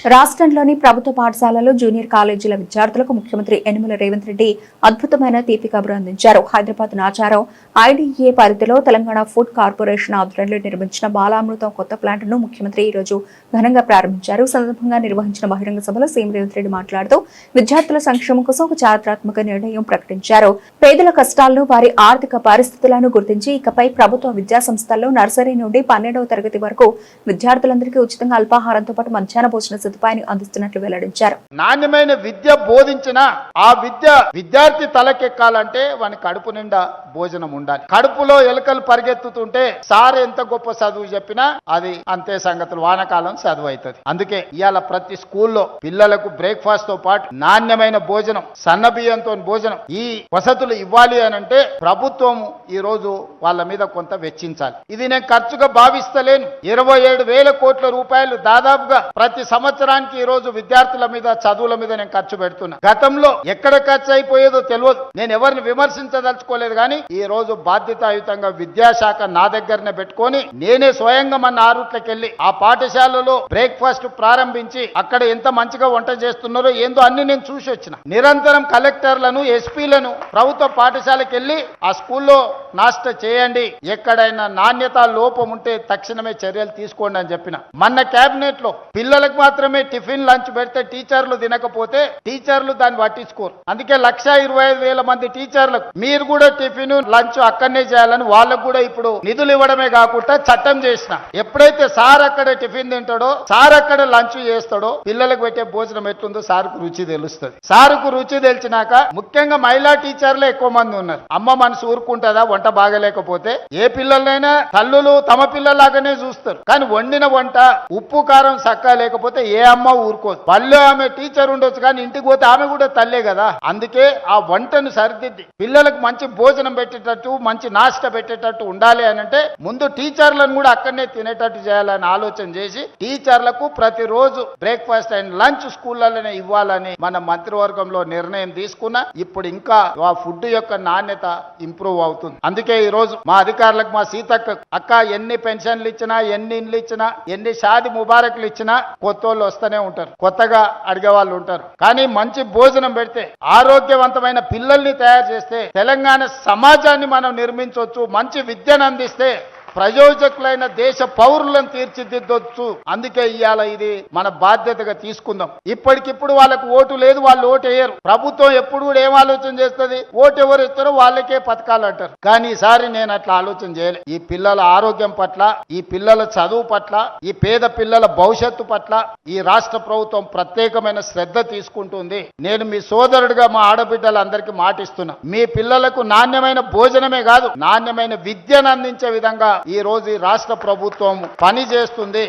రాష్ట్రంలోని ప్రభుత్వ పాఠశాలలు జూనియర్ కాలేజీల విద్యార్థులకు ముఖ్యమంత్రి యనమల రేవంత్ రెడ్డి అద్భుతమైన తీపి కబురు అందించారు. హైదరాబాద్ నాచారం ఐడీఏ పరిధిలో తెలంగాణ ఫుడ్ కార్పొరేషన్ ఆధ్వర్యంలో నిర్మించిన బాలామృతం కొత్త ప్లాంట్ ను ముఖ్యమంత్రి ఈ రోజు ఘనంగా ప్రారంభించారు. సందర్భంగా నిర్వహించిన బహిరంగ సభలో సీఎం రేవంత్ రెడ్డి మాట్లాడుతూ విద్యార్థుల సంక్షేమం కోసం ఒక చారిత్రాత్మక నిర్ణయం ప్రకటించారు. పేదల కష్టాలను, వారి ఆర్థిక పరిస్థితులను గుర్తించి ఇకపై ప్రభుత్వ విద్యా సంస్థల్లో నర్సరీ నుండి 12వ తరగతి వరకు విద్యార్థులందరికీ ఉచితంగా అల్పాహారంతో పాటు మధ్యాహ్న భోజన సదుపాయాన్ని అందిస్తున్నట్లు వెల్లడించారు. నాణ్యమైన విద్య బోధించిన ఆ విద్యార్థి తలకెక్కాలంటే వాని కడుపు నిండా భోజనం ఉండాలి. కడుపులో ఎలుకలు పరిగెత్తుతుంటే సార్ ఎంత గొప్ప చదువు చెప్పినా అది అంతే సంగతులు, వానకాలం చదువు అవుతుంది. అందుకే ఇవాళ ప్రతి స్కూల్లో పిల్లలకు బ్రేక్ఫాస్ట్ తో పాటు నాణ్యమైన భోజనం, సన్న బియ్యంతో భోజనం, ఈ వసతులు ఇవ్వాలి అని అంటే ప్రభుత్వం ఈ రోజు వాళ్ళ మీద కొంత వెచ్చించాలి. ఇది నేను ఖర్చుగా భావిస్తలేను. 27,000 కోట్ల రూపాయలు దాదాపుగా ప్రతి సంవత్సరానికి ఈ రోజు విద్యార్థుల మీద, చదువుల మీద నేను ఖర్చు పెడుతున్నా. గతంలో ఎక్కడ ఖర్చు అయిపోయేదో తెలియదు. నేను ఎవరిని విమర్శించదలుచుకోలేదు, కానీ ఈ రోజు బాధ్యతాయుతంగా విద్యాశాఖ నా దగ్గరనే పెట్టుకొని నేనే స్వయంగా మన ఆరుట్లకి వెళ్ళి ఆ పాఠశాలలో బ్రేక్ఫాస్ట్ ప్రారంభించి అక్కడ ఎంత మంచిగా వంట చేస్తున్నారో ఏందో అన్ని నేను చూసి వచ్చిన. నిరంతరం కలెక్టర్లను, ఎస్పీలను ప్రభుత్వ పాఠశాలకు వెళ్ళి ఆ స్కూల్లో నాస్టా చేయండి, ఎక్కడైనా నాణ్యత లోపం ఉంటే తక్షణమే చర్యలు తీసుకోండి అని చెప్పిన. మొన్న కేబినెట్ లో పిల్లలకు మాత్రమే టిఫిన్ లంచ్ పెడితే టీచర్లు తినకపోతే టీచర్లు దాన్ని పట్టించుకోరు. అందుకే 125,000 మంది టీచర్లకు మీరు కూడా టిఫిన్ లంచ్ అక్కడనే చేయాలని వాళ్ళకు కూడా ఇప్పుడు నిధులు ఇవ్వడమే కాకుండా చట్టం చేసిన. ఎప్పుడైతే సార్ అక్కడ టిఫిన్ తింటాడో, సార్ అక్కడ లంచ్ చేస్తాడో, పిల్లలకు పెట్టే భోజనం ఎట్లుందో సార్కు రుచి తెలుస్తుంది. సార్కు రుచి తెలిసినాక ముఖ్యంగా మహిళా టీచర్లే ఎక్కువ మంది ఉన్నారు. అమ్మ మనసు ఊరుకుంటుందా వంట బాగలేకపోతే? ఏ పిల్లలైనా తల్లులు తమ పిల్లలాగానే చూస్తారు, కానీ వండిన వంట ఉప్పు కారం చక్కగా లేకపోతే ఏ అమ్మ ఊరుకోదు. పల్లె ఆమె టీచర్ ఉండొచ్చు, కానీ ఇంటికి పోతే ఆమె కూడా తల్లే కదా. అందుకే ఆ వంటను సరిదిద్ది పిల్లలకు మంచి భోజనం పెట్టేటట్టు, మంచి నాష్ట పెట్టేటట్టు ఉండాలి అని అంటే ముందు టీచర్లను కూడా అక్కడనే తినేటట్టు చేయాలని ఆలోచన చేసి టీచర్లకు ప్రతిరోజు బ్రేక్ఫాస్ట్ అండ్ లంచ్ స్కూళ్ళలోనే ఇవ్వాలని మన మంత్రివర్గంలో నిర్ణయం తీసుకున్నా. ఇప్పుడు ఇంకా ఆ ఫుడ్ యొక్క నాణ్యత ఇంప్రూవ్ అవుతుంది. అందుకే ఈ రోజు మా అధికారులకు, మా సీతక్క అక్క ఎన్ని పెన్షన్లు ఇచ్చినా, ఎన్ని ఇండ్లు ఇచ్చినా, ఎన్ని షాది ముబారక్లు ఇచ్చినా కొత్త వాళ్ళు వస్తూనే ఉంటారు, కొత్తగా అడిగే వాళ్ళు ఉంటారు. కానీ మంచి భోజనం పెడితే, ఆరోగ్యవంతమైన పిల్లల్ని తయారు చేస్తే తెలంగాణ సమాజాన్ని మనం నిర్మించవచ్చు. మంచి విద్యను అందిస్తే ప్రయోజకులైన దేశ పౌరులను తీర్చిదిద్దొచ్చు. అందుకే ఇవాళ ఇది మన బాధ్యతగా తీసుకుందాం. ఇప్పటికిప్పుడు వాళ్ళకు ఓటు లేదు, వాళ్ళు ఓటు వేయరు. ప్రభుత్వం ఎప్పుడు కూడా ఏం ఆలోచన చేస్తుంది? ఓటు ఎవరు ఇస్తారో వాళ్ళకే పథకాలు అంటారు. కానీ ఈసారి నేను అట్లా ఆలోచన చేయలే. ఈ పిల్లల ఆరోగ్యం పట్ల, ఈ పిల్లల చదువు పట్ల, ఈ పేద పిల్లల భవిష్యత్తు పట్ల ఈ రాష్ట్ర ప్రభుత్వం ప్రత్యేకమైన శ్రద్ధ తీసుకుంటుంది. నేను మీ సోదరుడిగా మా ఆడబిడ్డలందరికీ మాటిస్తున్నా, మీ పిల్లలకు నాణ్యమైన భోజనమే కాదు, నాణ్యమైన విద్యను అందించే విధంగా ఈ రోజు ఈ రాష్ట్ర ప్రభుత్వం పని చేస్తుంది.